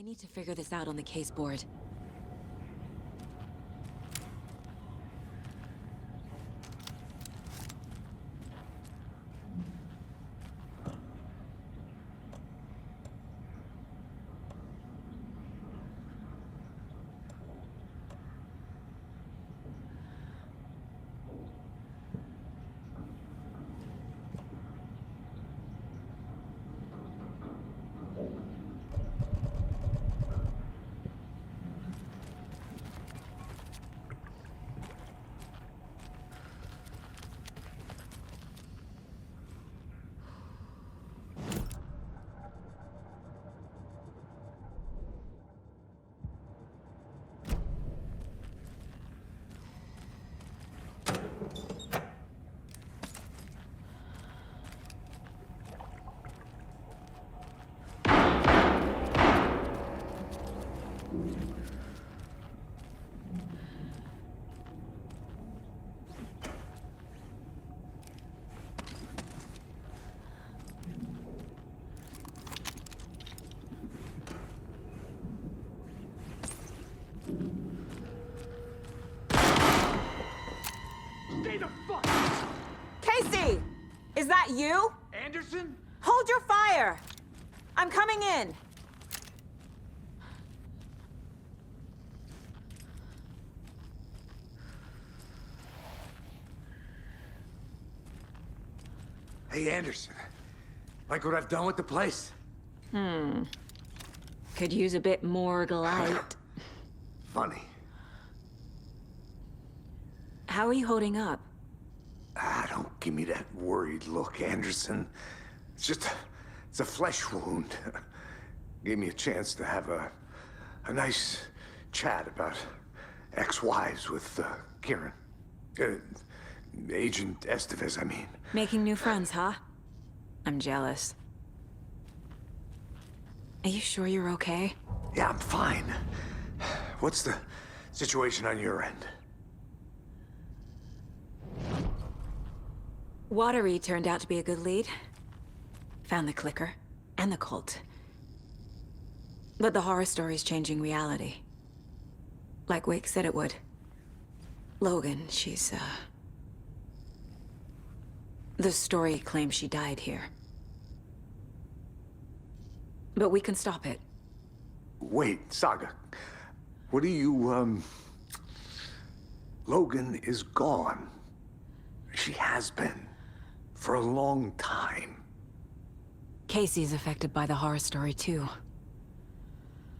I need to figure this out on the case board. Casey! Is that you? Anderson? Hold your fire! I'm coming in! Hey, Anderson. Like what I've done with the place? Could use a bit more light. Funny. How are you holding up? Don't give me that worried look, Anderson. It's a flesh wound. Gave me a chance to have a nice chat about ex-wives with Kieran. Agent Estevez, I mean. Making new friends, huh? I'm jealous. Are you sure you're okay? Yeah, I'm fine. What's the situation on your end? Watery turned out to be a good lead. Found the clicker and the cult. But the horror story's changing reality. Like Wake said it would. Logan, she's, the story claims she died here. But we can stop it. Wait, Saga. What do you, Logan is gone. She has been. For a long time. Casey's affected by the horror story, too.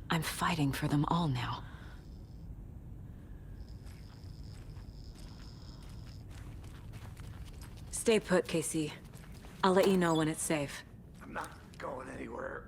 I'm fighting for them all now. Stay put, Casey. I'll let you know when it's safe. I'm not going anywhere.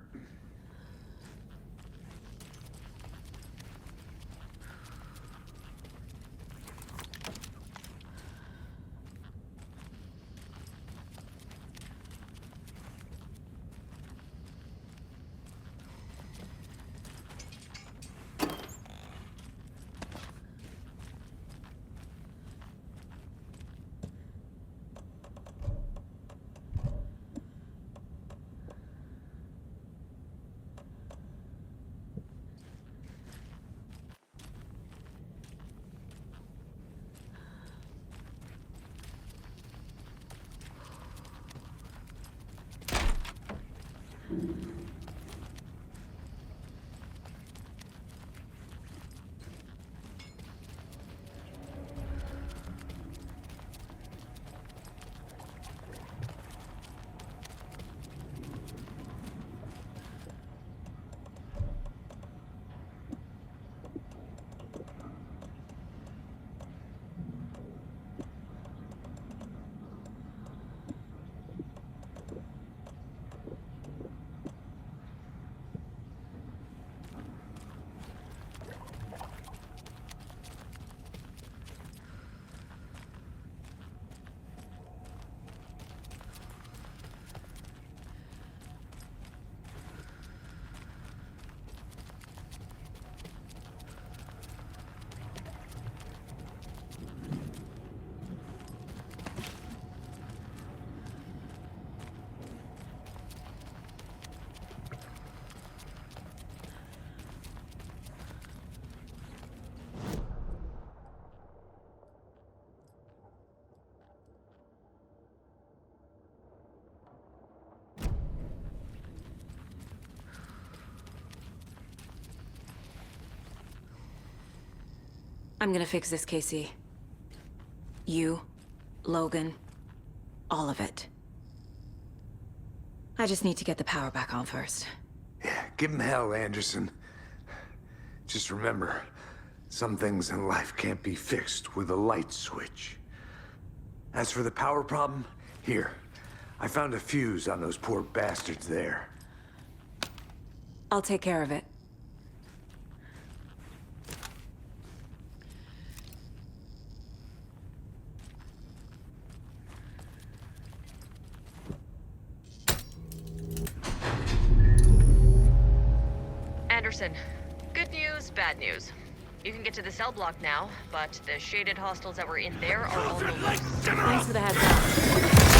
I'm gonna fix this, Casey. You, Logan, all of it. I just need to get the power back on first. Yeah, give him hell, Anderson. Just remember, some things in life can't be fixed with a light switch. As for the power problem, here. I found a fuse on those poor bastards there. I'll take care of it. Anderson, good news, bad news. You can get to the cell block now, but the shaded hostiles that were in there are all loose. Thanks for the heads up.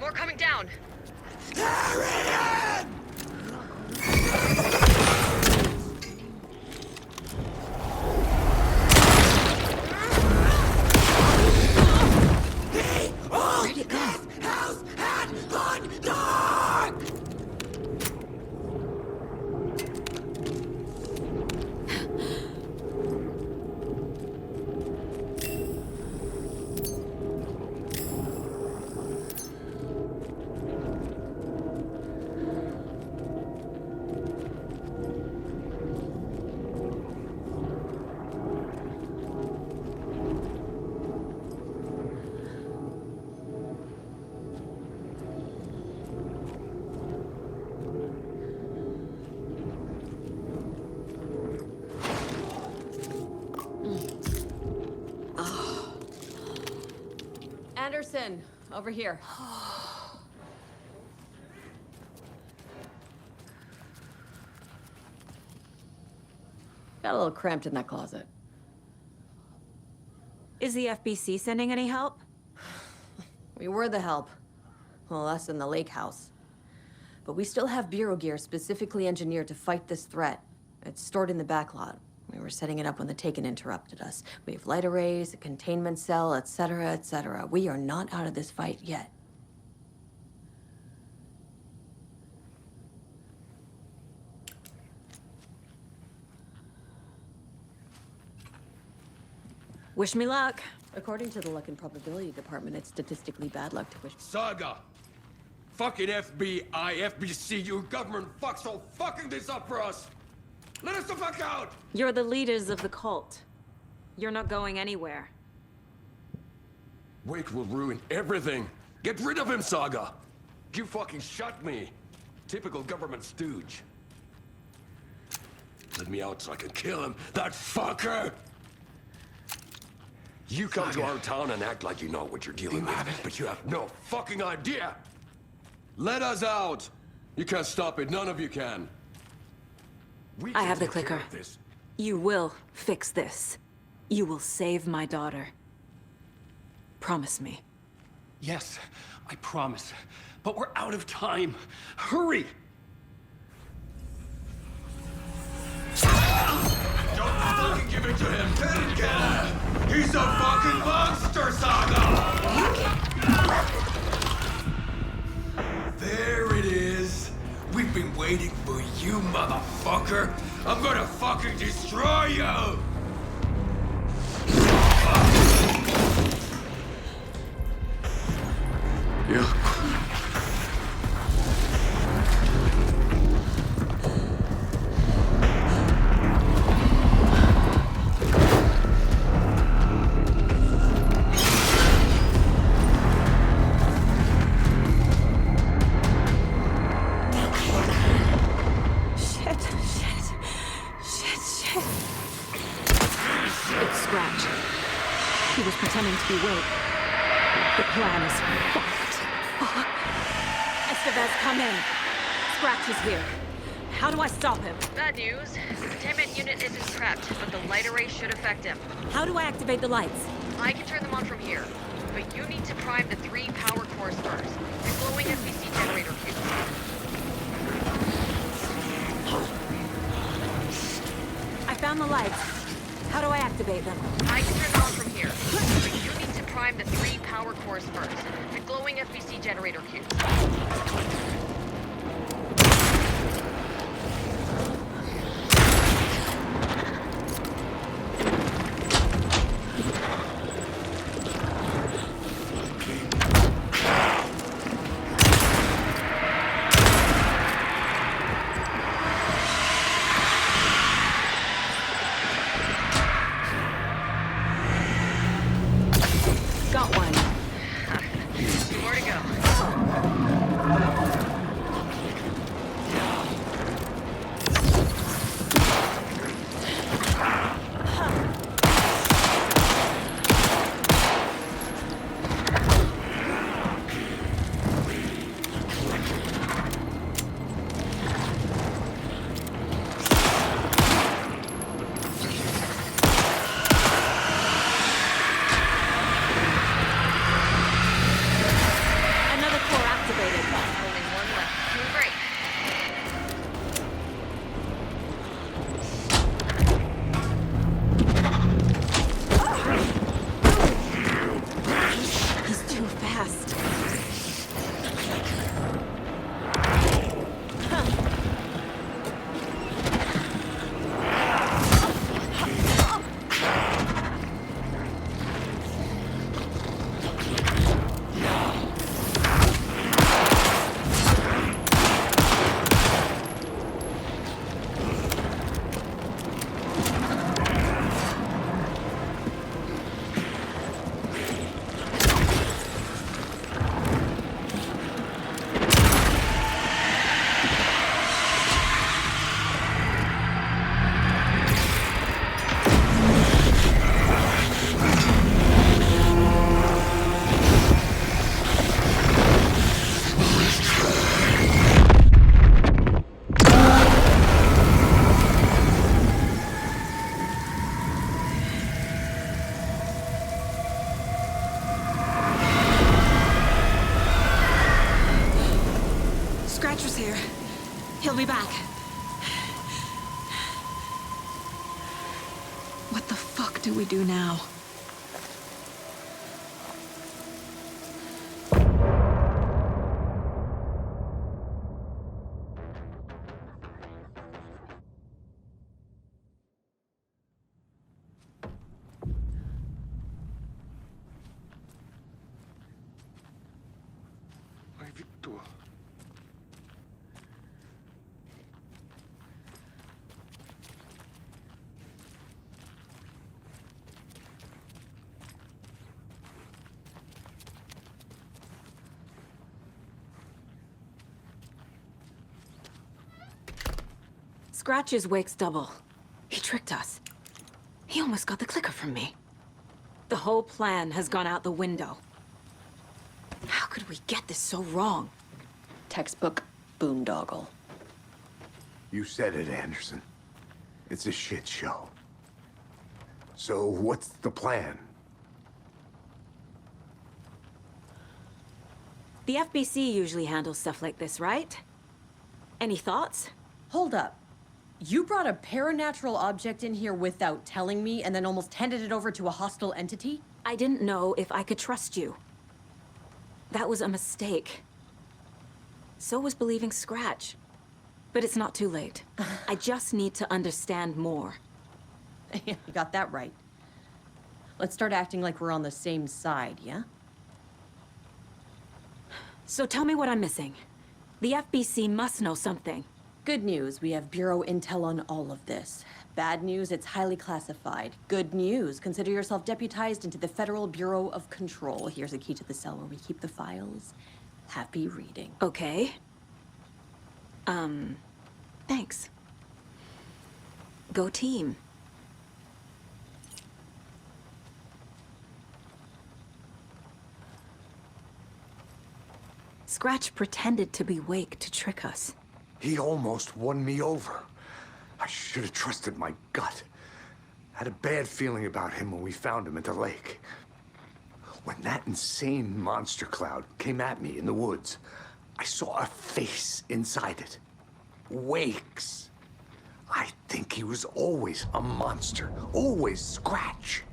More coming down. Where'd it go? Anderson, over here. Got a little cramped in that closet. Is the FBC sending any help? We were the help. Well, us in the lake house. But we still have Bureau gear specifically engineered to fight this threat. It's stored in the backlot. We were setting it up when the Taken interrupted us. We have light arrays, a containment cell, etc., etc. We are not out of this fight yet. Wish me luck. According to the luck and probability department, it's statistically bad luck to wish. Saga! Fucking FBI, FBC, you government fucks all fucking this up for us! Let us the fuck out! You're the leaders of the cult. You're not going anywhere. Wake will ruin everything! Get rid of him, Saga! You fucking shot me! Typical government stooge. Let me out so I can kill him, that fucker! You come to our town and act like you know what you're dealing with, but you have no fucking idea! Let us out! You can't stop it, none of you can. I have the clicker. You will fix this. You will save my daughter. Promise me. Yes, I promise. But we're out of time. Hurry! Don't fucking give it to him! Get him! He's a fucking monster, Saga! There it is! We've been waiting for you, motherfucker! I'm gonna fucking destroy you! It's Scratch. He was pretending to be Wake. The plan is fucked. Estevez, come in. Scratch is here. How do I stop him? Bad news. The containment unit isn't prepped, but the light array should affect him. How do I activate the lights? I can turn them on from here, but you need to prime the 3 power cores first. The glowing FBC generator cube. I found the lights. How do I activate them? I can turn them on from here, but you need to prime the 3 power cores first. The glowing FBC generator cube. Got one. 2 more to go. Another core activated. Only one left. Doing great. He's too fast. Scratch was here. He'll be back. What the fuck do we do now? Ai vittua. Scratch's wake's double. He tricked us. He almost got the clicker from me. The whole plan has gone out the window. How could we get this so wrong? Textbook boondoggle. You said it, Anderson. It's a shit show. So what's the plan? The FBC usually handles stuff like this, right? Any thoughts? Hold up. You brought a paranatural object in here without telling me and then almost handed it over to a hostile entity? I didn't know if I could trust you. That was a mistake. So was believing Scratch. But it's not too late. I just need to understand more. You got that right. Let's start acting like we're on the same side, yeah? So tell me what I'm missing. The FBC must know something. Good news, we have Bureau intel on all of this. Bad news, it's highly classified. Good news, consider yourself deputized into the Federal Bureau of Control. Here's a key to the cell where we keep the files. Happy reading. Okay. Thanks. Go team. Scratch pretended to be Wake to trick us. He almost won me over. I should have trusted my gut. I had a bad feeling about him when we found him at the lake. When that insane monster cloud came at me in the woods, I saw a face inside it. Wake's. I think he was always a monster. Always Scratch.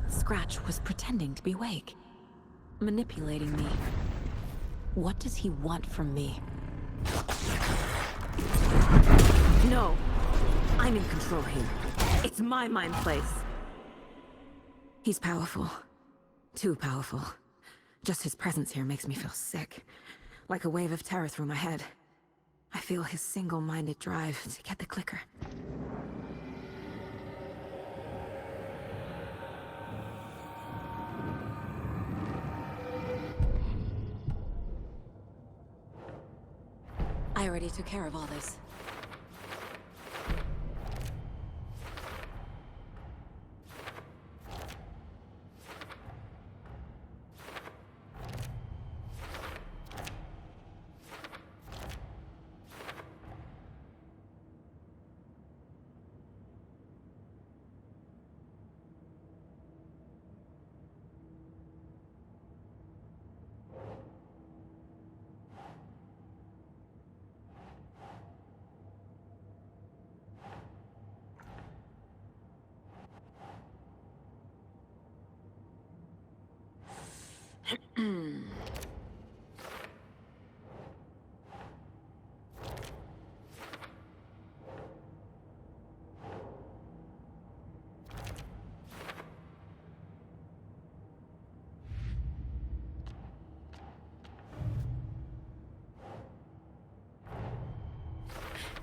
Scratch was pretending to be Wake. Manipulating me. What does he want from me? No! I'm in control here. It's my mind place. He's powerful. Too powerful. Just his presence here makes me feel sick. Like a wave of terror through my head. I feel his single-minded drive to get the clicker. I already took care of all this.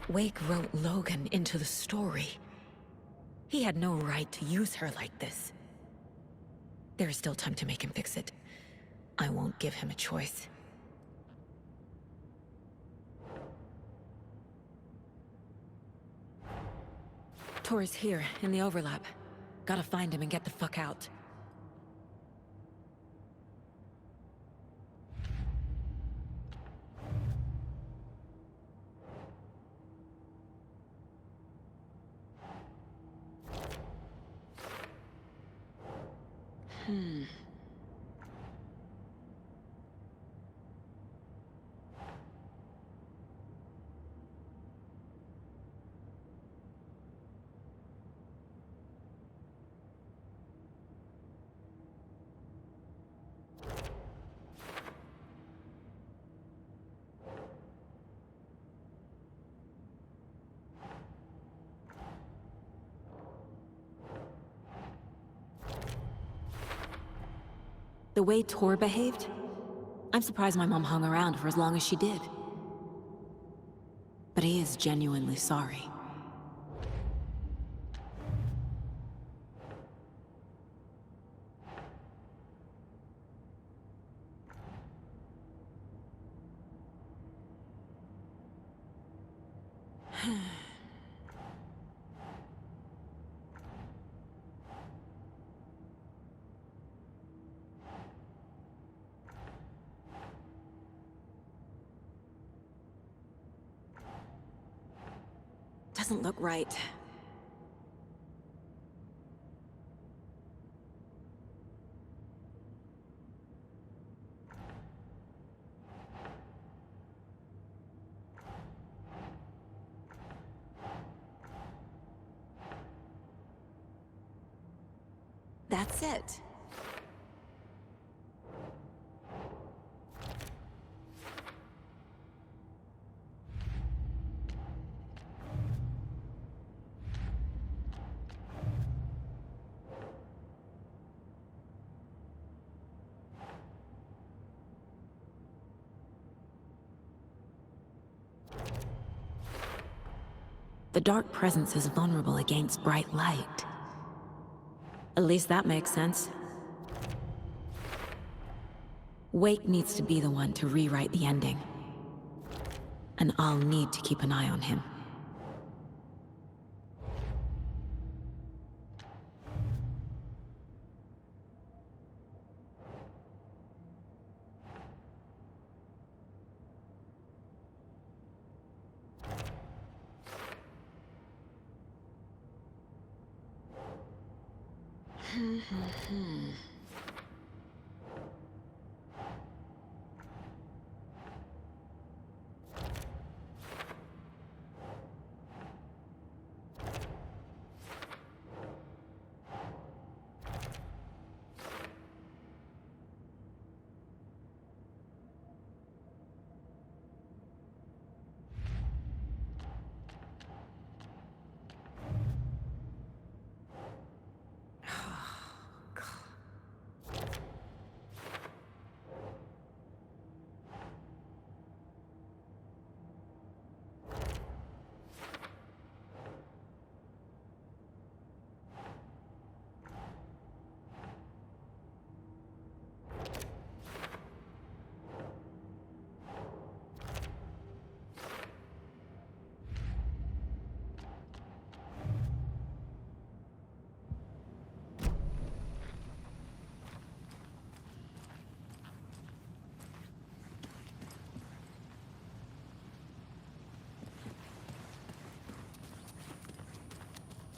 Wake wrote Logan into the story. He had no right to use her like this. There is still time to make him fix it. I won't give him a choice. Tor's here, in the overlap. Gotta find him and get the fuck out. The way Tor behaved? I'm surprised my mom hung around for as long as she did. But he is genuinely sorry. Doesn't look right. That's it. The dark presence is vulnerable against bright light. At least that makes sense. Wake needs to be the one to rewrite the ending. And I'll need to keep an eye on him.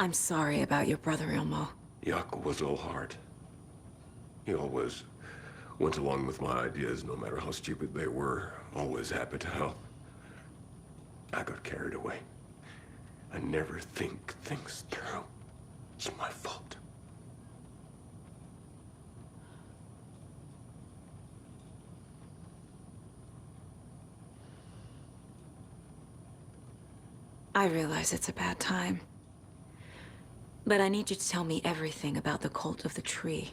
I'm sorry about your brother, Ilmo. Yaakov was all heart. He always went along with my ideas, no matter how stupid they were. Always happy to help. I got carried away. I never think things through. It's my fault. I realize it's a bad time. But I need you to tell me everything about the cult of the tree.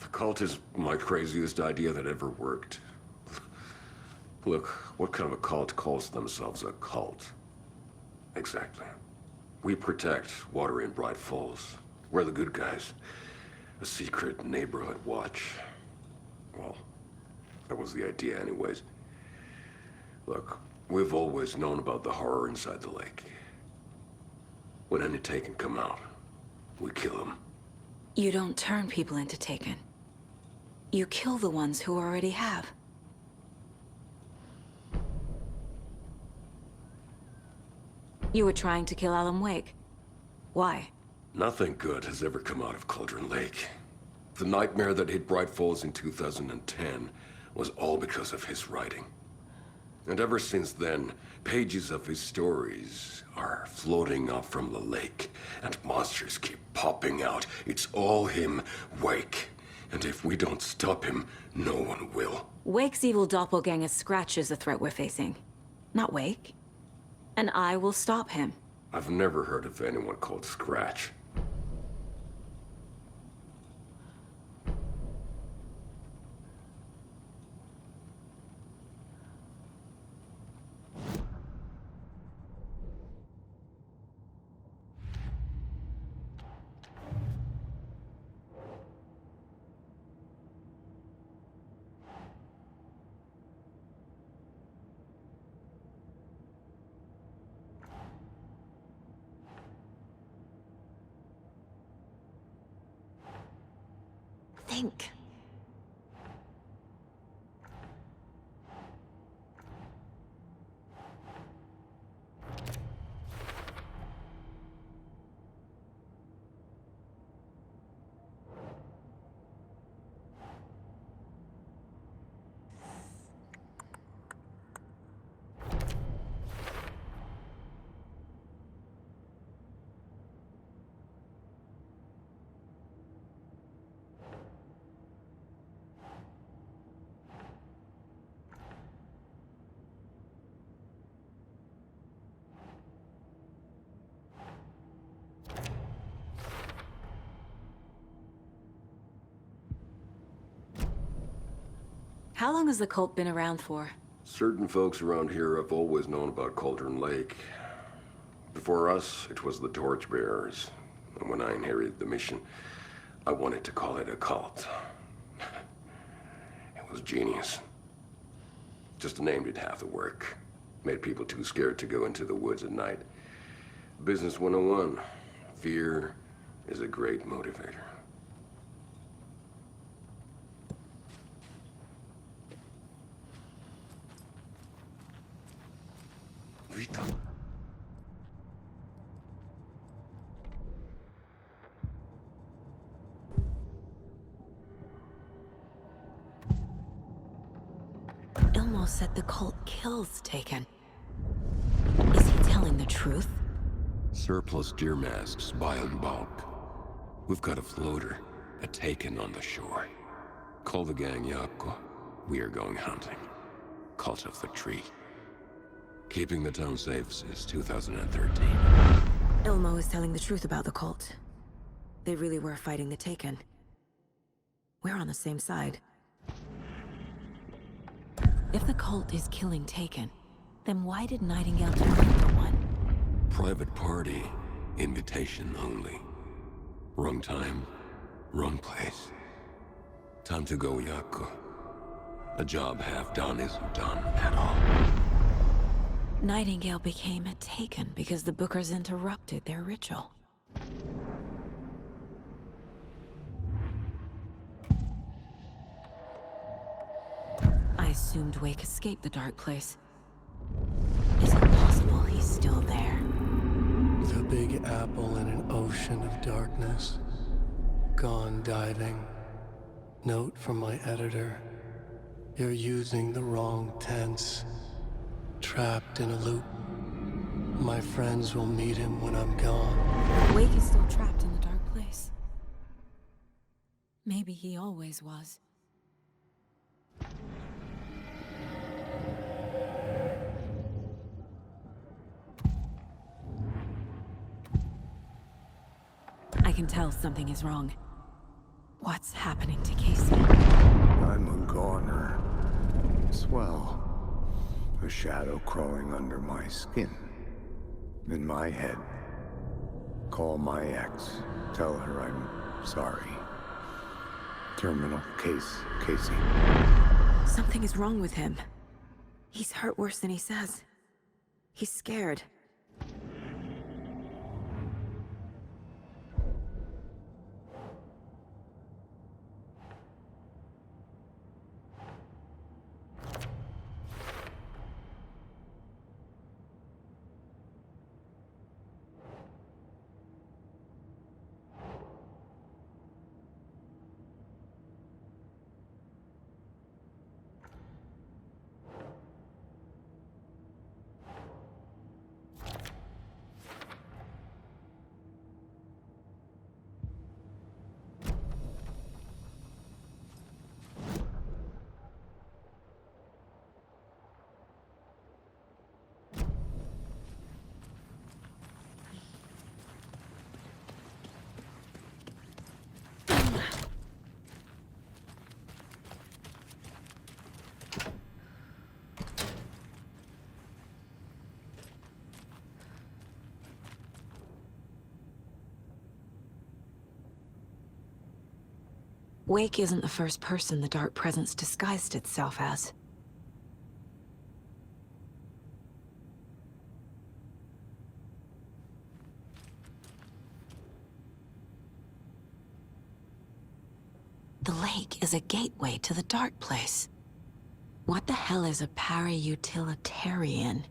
The cult is my craziest idea that ever worked. Look, what kind of a cult calls themselves a cult? Exactly. We protect water in Bright Falls. We're the good guys. A secret neighborhood watch. Well, that was the idea anyways. Look, we've always known about the horror inside the lake. When any Taken come out, we kill them. You don't turn people into Taken. You kill the ones who already have. You were trying to kill Alan Wake. Why? Nothing good has ever come out of Cauldron Lake. The nightmare that hit Bright Falls in 2010 was all because of his writing. And ever since then, pages of his stories are floating up from the lake, and monsters keep popping out. It's all him, Wake. And if we don't stop him, no one will. Wake's evil doppelganger Scratch is the threat we're facing, not Wake. And I will stop him. I've never heard of anyone called Scratch. Think. How long has the cult been around for? Certain folks around here have always known about Cauldron Lake. Before us, it was the Torchbearers. And when I inherited the mission, I wanted to call it a cult. It was genius. Just the name did half the work. Made people too scared to go into the woods at night. Business 101. Fear is a great motivator. Vita. Elmo said the cult kills Taken. Is he telling the truth? Surplus deer masks buy in bulk. We've got a floater, a Taken on the shore. Call the gang Yako. We are going hunting. Cult of the Tree. Keeping the town safe since 2013. Elmo is telling the truth about the cult. They really were fighting the Taken. We're on the same side. If the cult is killing Taken, then why did Nightingale turn into one? Private party. Invitation only. Wrong time, wrong place. Time to go, Yako. A job half done isn't done at all. Nightingale became a Taken because the Bookers interrupted their ritual. I assumed Wake escaped the dark place. Is it possible he's still there? The Big Apple in an ocean of darkness. Gone diving. Note from my editor. You're using the wrong tense. Trapped in a loop. My friends will meet him when I'm gone. Wake is still trapped in the dark place. Maybe he always was. I can tell something is wrong. What's happening to Casey? I'm a goner. Swell. A shadow crawling under my skin. In my head. Call my ex. Tell her I'm sorry. Terminal case, Casey. Something is wrong with him. He's hurt worse than he says. He's scared. Wake isn't the first person the Dark Presence disguised itself as. The lake is a gateway to the Dark Place. What the hell is a para-utilitarian?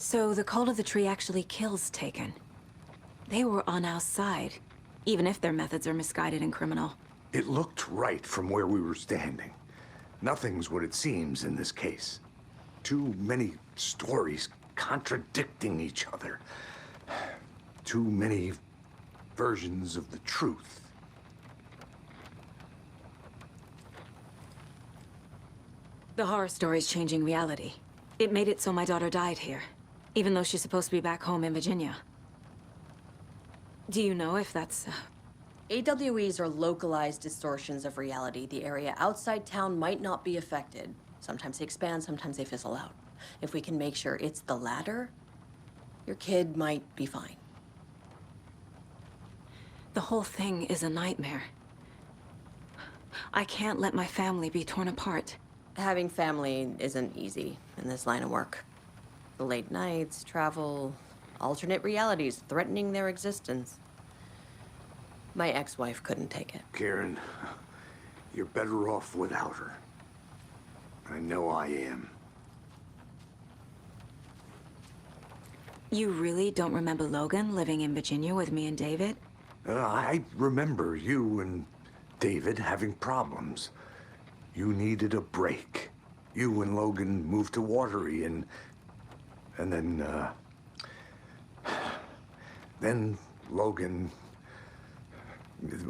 So the Cult of the Tree actually kills Taken. They were on our side, even if their methods are misguided and criminal. It looked right from where we were standing. Nothing's what it seems in this case. Too many stories contradicting each other. Too many versions of the truth. The horror story's changing reality. It made it so my daughter died here, even though she's supposed to be back home in Virginia. Do you know if that's... AWEs are localized distortions of reality. The area outside town might not be affected. Sometimes they expand, sometimes they fizzle out. If we can make sure it's the latter, your kid might be fine. The whole thing is a nightmare. I can't let my family be torn apart. Having family isn't easy in this line of work. The late nights, travel, alternate realities threatening their existence. My ex-wife couldn't take it. Karen, you're better off without her. I know I am. You really don't remember Logan living in Virginia with me and David? I remember you and David having problems. You needed a break. You and Logan moved to Watery and then Logan,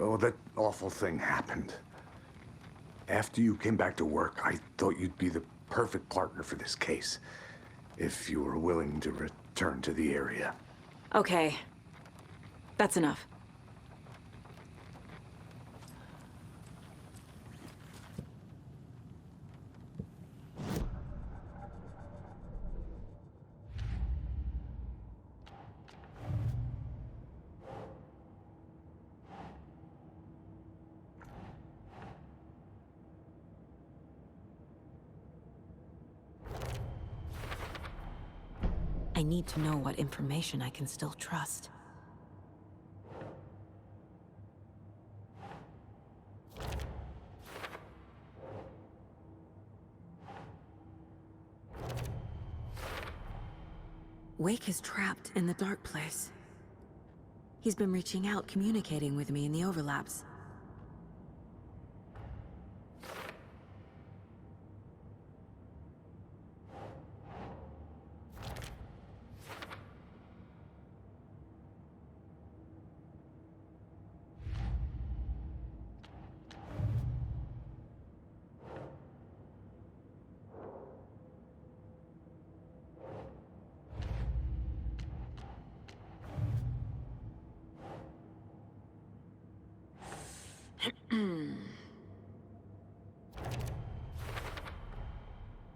oh, that awful thing happened. After you came back to work, I thought you'd be the perfect partner for this case, if you were willing to return to the area. Okay. That's enough. I need to know what information I can still trust. Wake is trapped in the dark place. He's been reaching out, communicating with me in the overlaps.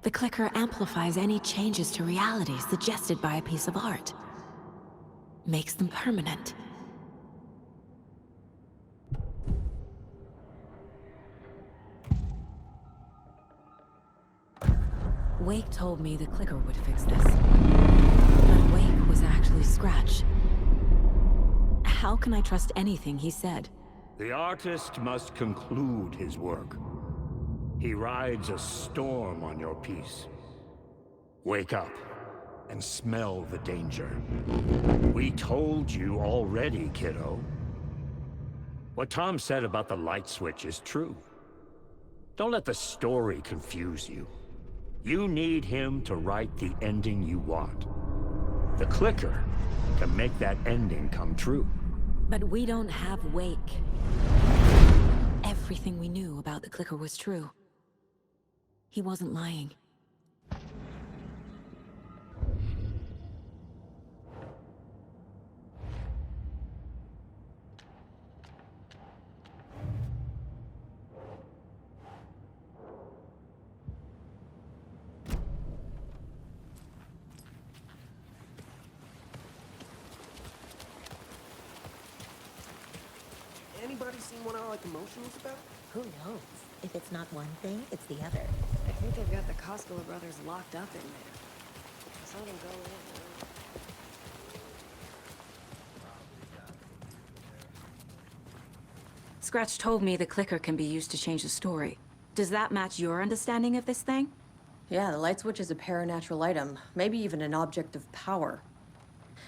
The clicker amplifies any changes to reality suggested by a piece of art. Makes them permanent. Wake told me the clicker would fix this. But Wake was actually Scratch. How can I trust anything he said? The artist must conclude his work. He rides a storm on your piece. Wake up and smell the danger. We told you already, kiddo. What Tom said about the light switch is true. Don't let the story confuse you. You need him to write the ending you want. The clicker can make that ending come true. But we don't have Wake. Everything we knew about the clicker was true. He wasn't lying. Anybody seen one I like emotionals about? Who knows? If it's not one thing, it's the other. I think they've got the Koskela brothers locked up in there. I saw them go in. Scratch told me the clicker can be used to change the story. Does that match your understanding of this thing? Yeah, the light switch is a paranatural item, maybe even an object of power.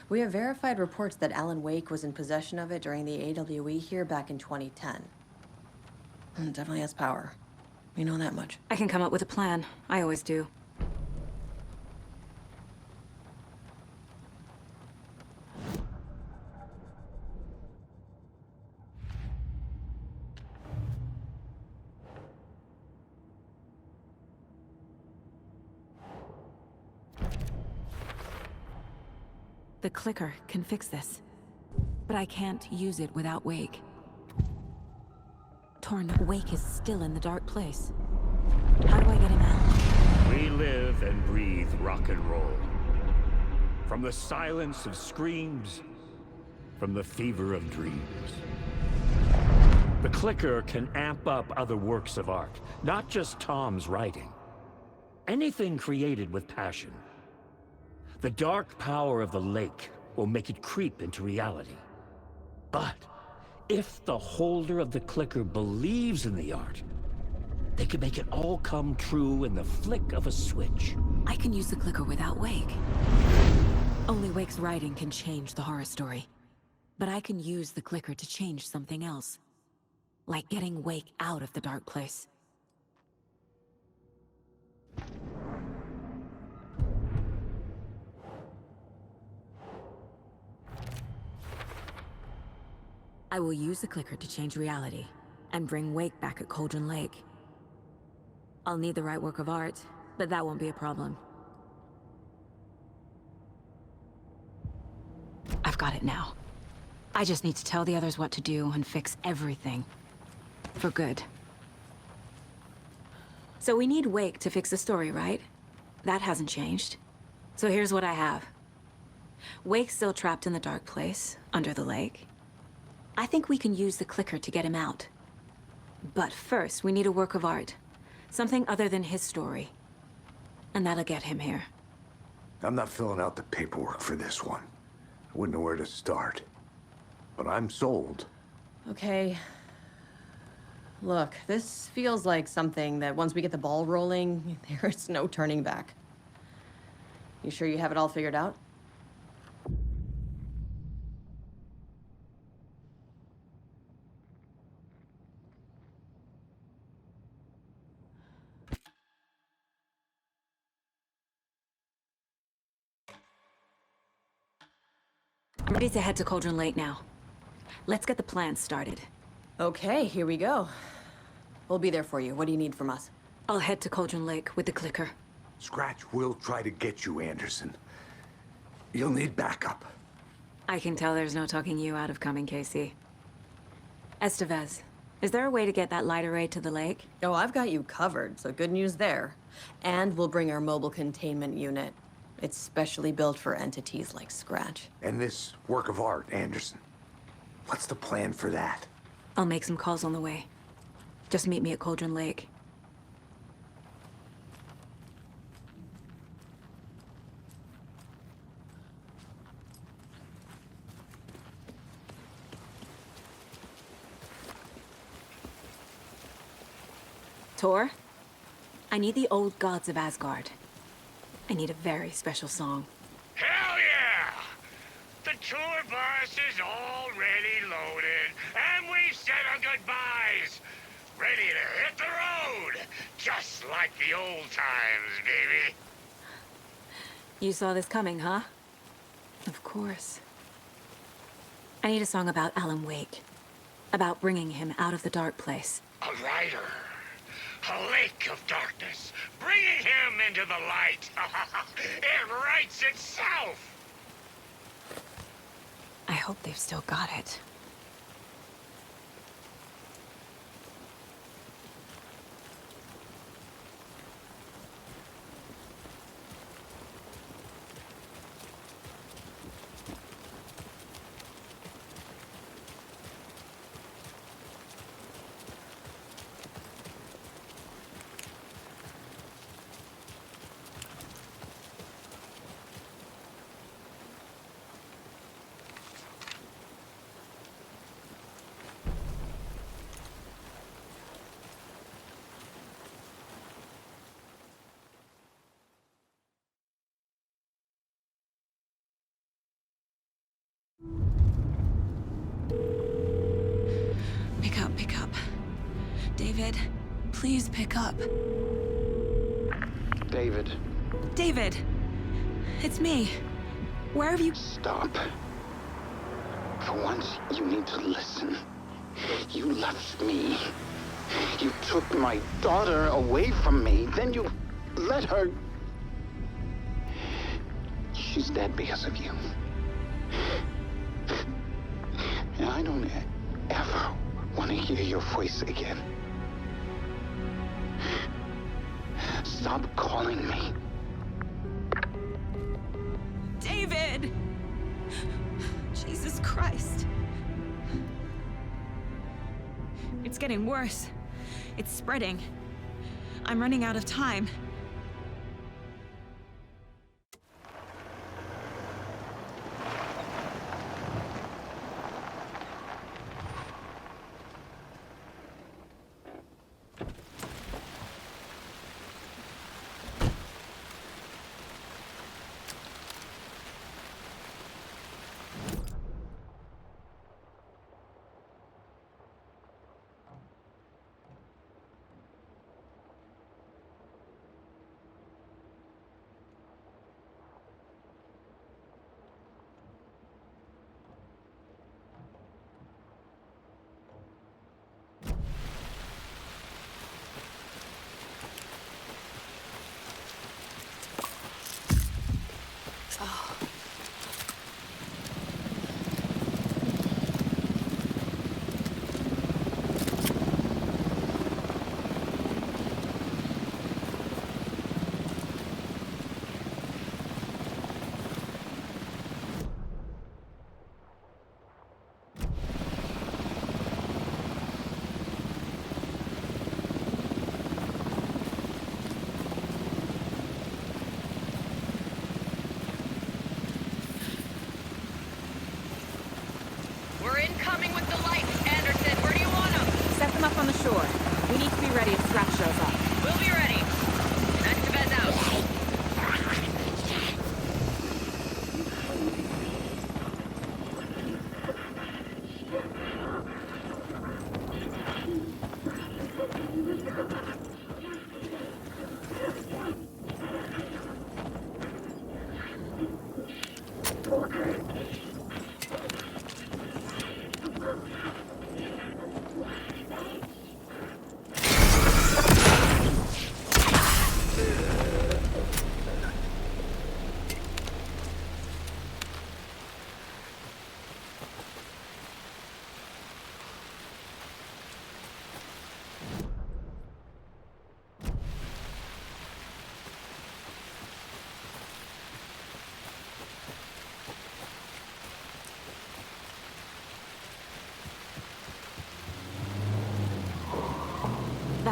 We have verified reports that Alan Wake was in possession of it during the AWE here back in 2010. It definitely has power. We know that much. I can come up with a plan. I always do. The clicker can fix this, but I can't use it without Wake. Torn, Wake is still in the dark place. How do I get him out? We live and breathe rock and roll. From the silence of screams, from the fever of dreams. The clicker can amp up other works of art, not just Tom's writing. Anything created with passion. The dark power of the lake will make it creep into reality. But if the holder of the clicker believes in the art, they can make it all come true in the flick of a switch. I can use the clicker without Wake. Only Wake's writing can change the horror story. But I can use the clicker to change something else. Like getting Wake out of the dark place. I will use the clicker to change reality, and bring Wake back at Cauldron Lake. I'll need the right work of art, but that won't be a problem. I've got it now. I just need to tell the others what to do and fix everything. For good. So we need Wake to fix the story, right? That hasn't changed. So here's what I have. Wake's still trapped in the dark place, under the lake. I think we can use the clicker to get him out. But first, we need a work of art. Something other than his story. And that'll get him here. I'm not filling out the paperwork for this one. I wouldn't know where to start. But I'm sold. Okay. Look, this feels like something that once we get the ball rolling, there's no turning back. You sure you have it all figured out? I'm ready to head to Cauldron Lake now. Let's get the plan started. Okay, here we go. We'll be there for you. What do you need from us? I'll head to Cauldron Lake with the clicker. Scratch will try to get you, Anderson. You'll need backup. I can tell there's no talking you out of coming, Casey. Estevez, is there a way to get that light array to the lake? Oh, I've got you covered, so good news there. And we'll bring our mobile containment unit. It's specially built for entities like Scratch. And this work of art, Anderson. What's the plan for that? I'll make some calls on the way. Just meet me at Cauldron Lake. Tor, I need the old gods of Asgard. I need a very special song. Hell yeah! The tour bus is already loaded, and we've said our goodbyes. Ready to hit the road, just like the old times, baby. You saw this coming, huh? Of course. I need a song about Alan Wake. About bringing him out of the dark place. A rider. A lake of darkness. Bringing him into the light. It writes itself. I hope they've still got it. Pick up. David, please pick up. David. David! It's me. Where have you... Stop. For once, you need to listen. You left me. You took my daughter away from me. Then you let her... She's dead because of you. And I don't ever want to hear your voice again. Stop calling me. David! Jesus Christ. It's getting worse. It's spreading. I'm running out of time.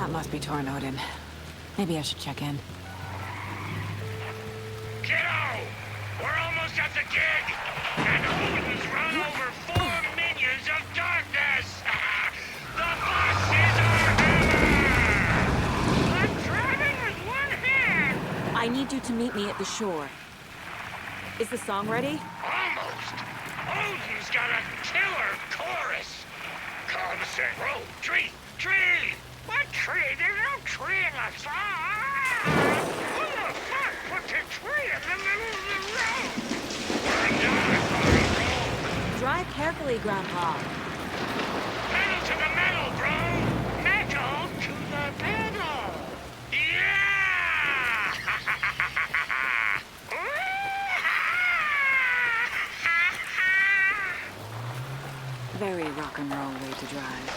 That must be Tornodin. Maybe I should check in. Kiddo! We're almost at the gig! And Odin's run over 4 minions of darkness! The boss is our hammer! I'm driving with one hand! I need you to meet me at the shore. Is the song ready? Almost! Odin's got a killer chorus! Come say, roll, tree, tree! What tree? There's no tree in the song! Who the fuck put the tree in the middle of the road? We're not gonna roll! Drive carefully, Grandpa. Pedal to the metal, bro! Metal to the pedal! Yeah! Very rock and roll way to drive.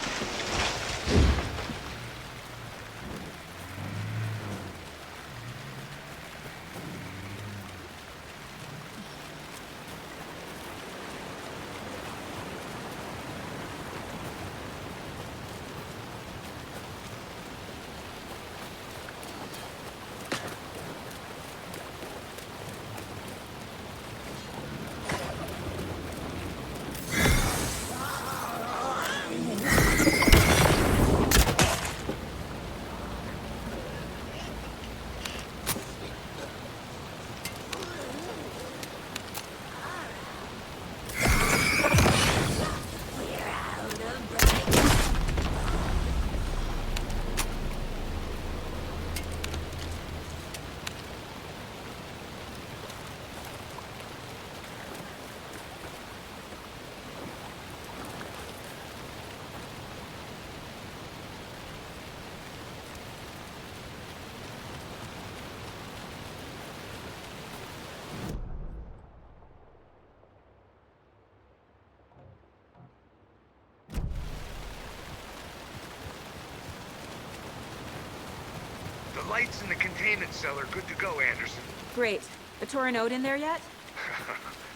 The lights in the containment cell are good to go, Anderson. Great. The Tornode in there yet?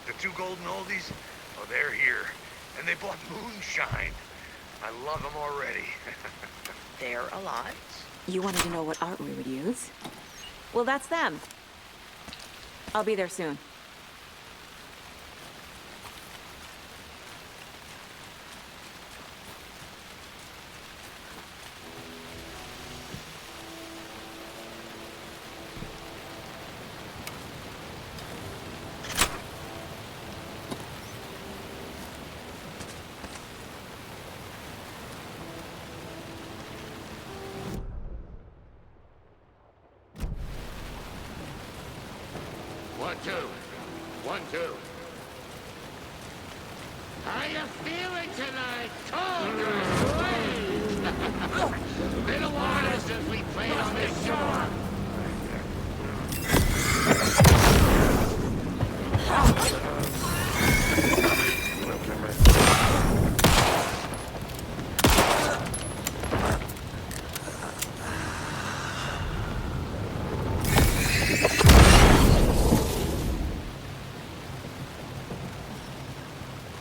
The 2 golden oldies? Oh, they're here. And they bought moonshine. I love them already. They're a lot. You wanted to know what art we would use? Well, that's them. I'll be there soon. One, two. 1, 2. How you feeling tonight? Cold or sweet? Been a while since we played on this shore.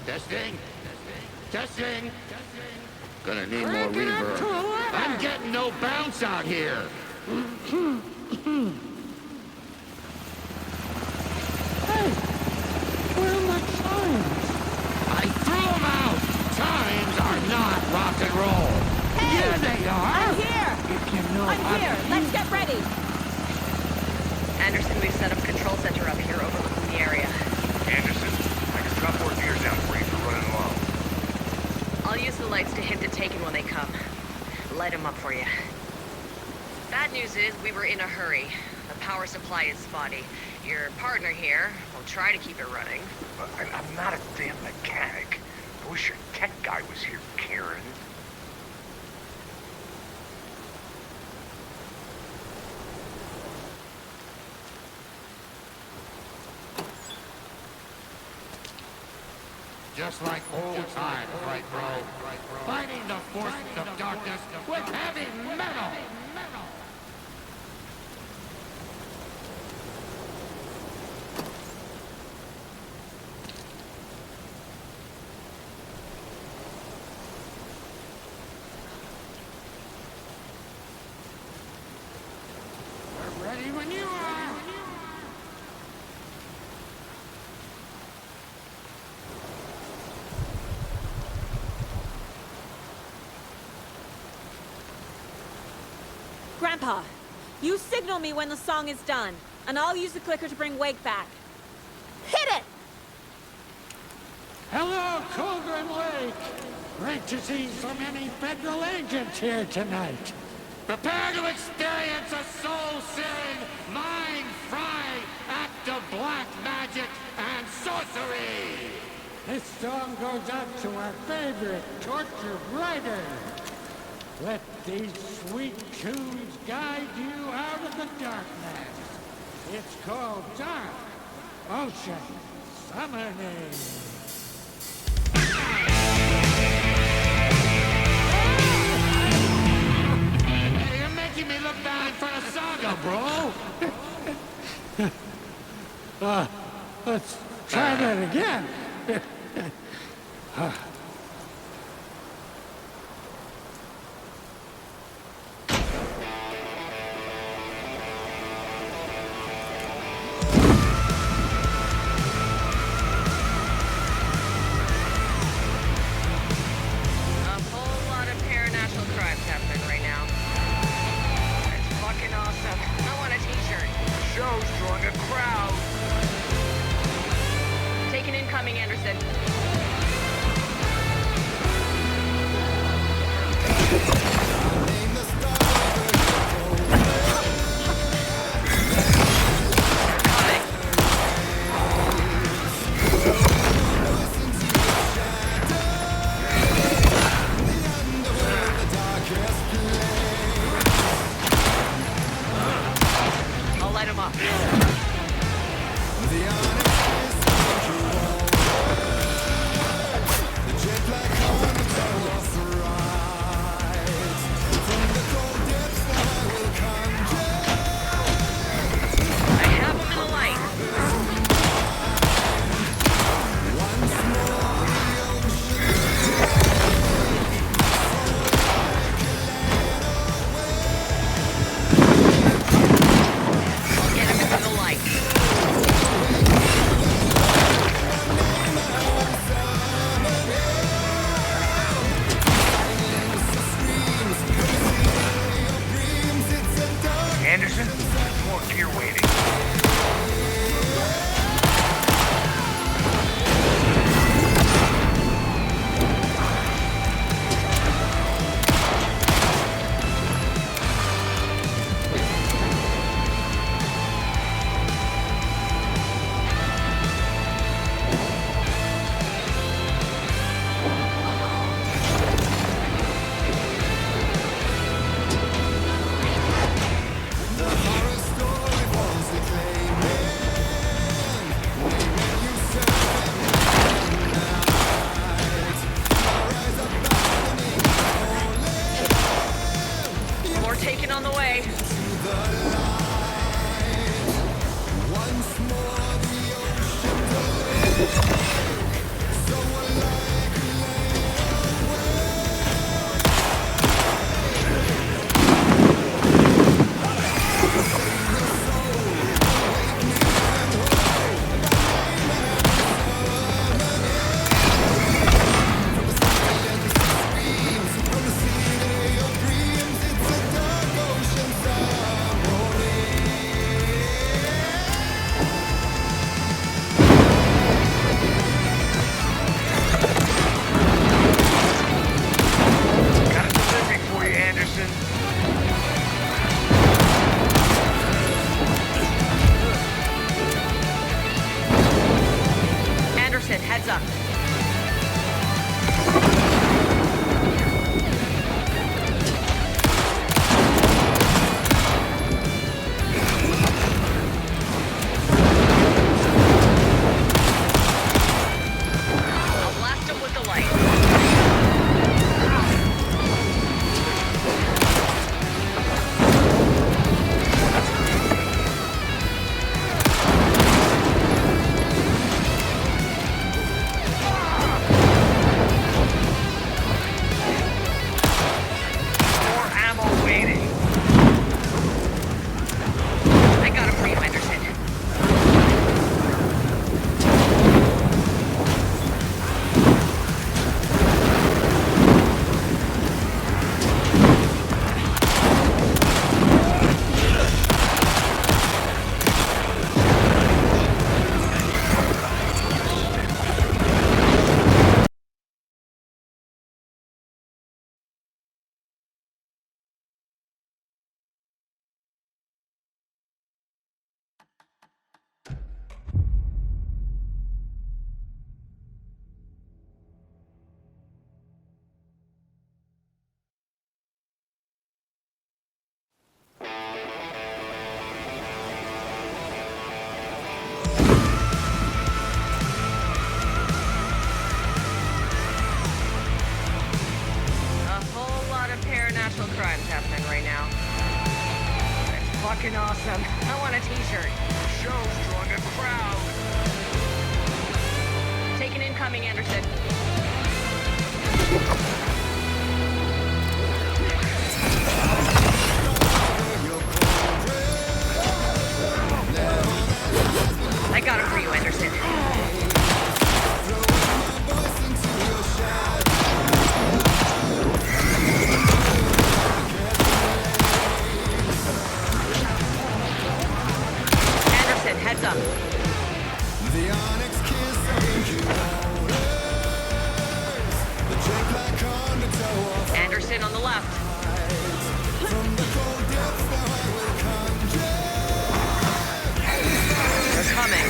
Testing. Testing. Gonna need more reverb. I'm getting no bounce out here. Hey, where are my chimes? I threw them out. Chimes are not rock and roll. Hey! Yeah, they are. I'm here! If you know I'm here! Let's get ready! Anderson, we've set up a control center up here overlooking the area. Anderson, I can drop more gears down for you for running low. I'll use the lights to hit the Taken when they come. Light them up for you. Bad news is we were in a hurry. The power supply is spotty. Your partner here will try to keep it running. I'm not a damn mechanic. I wish your tech guy was here, Karen. Just like old times, right, bro? Fighting the forces of darkness with heavy metal! Ready when you are. Grandpa, you signal me when the song is done, and I'll use the clicker to bring Wake back. Hit it! Hello, Cauldron Lake. Great to see so many federal agents here tonight. Prepare to experience a soul-searing, mind-frying act of black magic and sorcery. This song goes out to our favorite tortured writer. Let these sweet tunes guide you out of the darkness. It's called Dark Ocean Summoning. Hey, you're making me look bad for a saga, bro. Let's try that again. Incoming, Anderson. I'll light him up. fucking awesome. I want a t-shirt. Show's drawing a crowd. Take an incoming, Anderson. I got him for you, Anderson. Anderson, heads up. Anderson on the left. They're coming.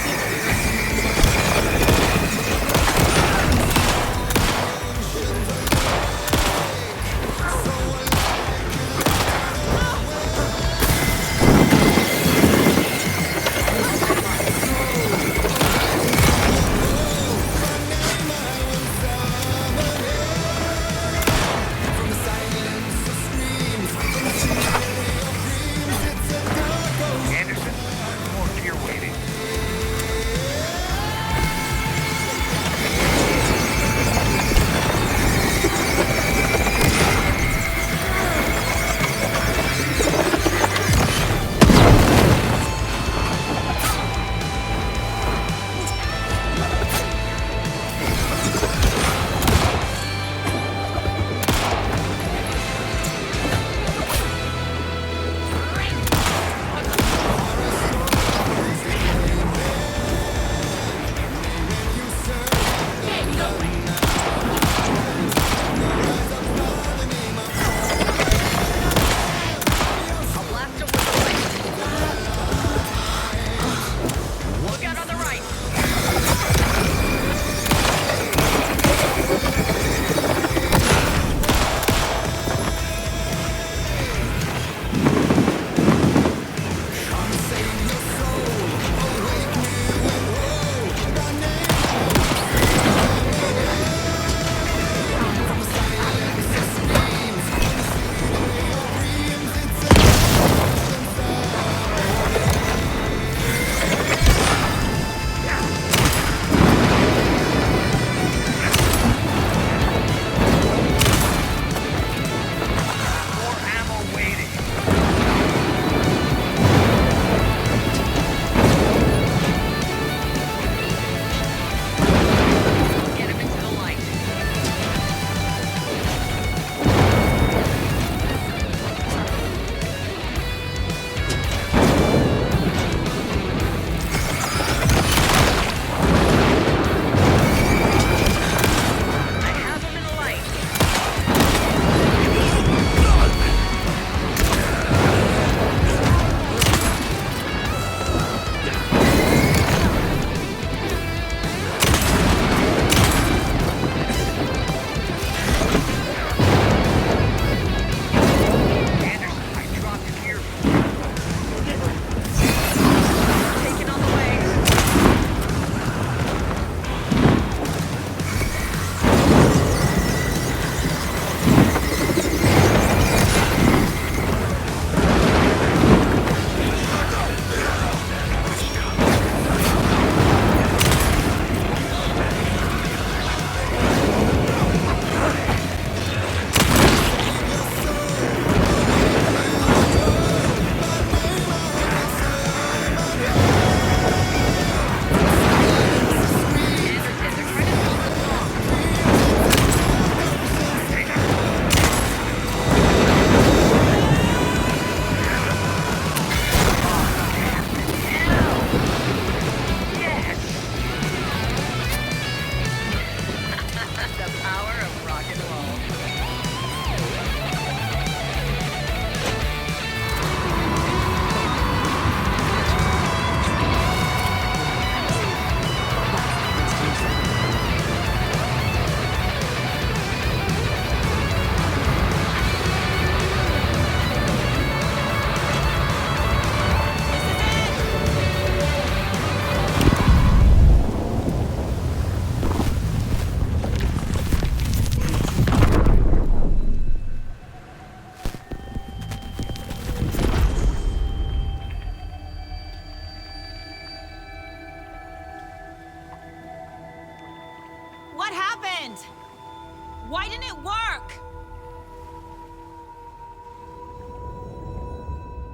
Why didn't it work?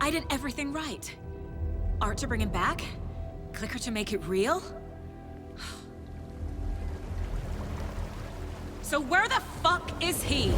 I did everything right. Art to bring him back? Clicker to make it real? So where the fuck is he?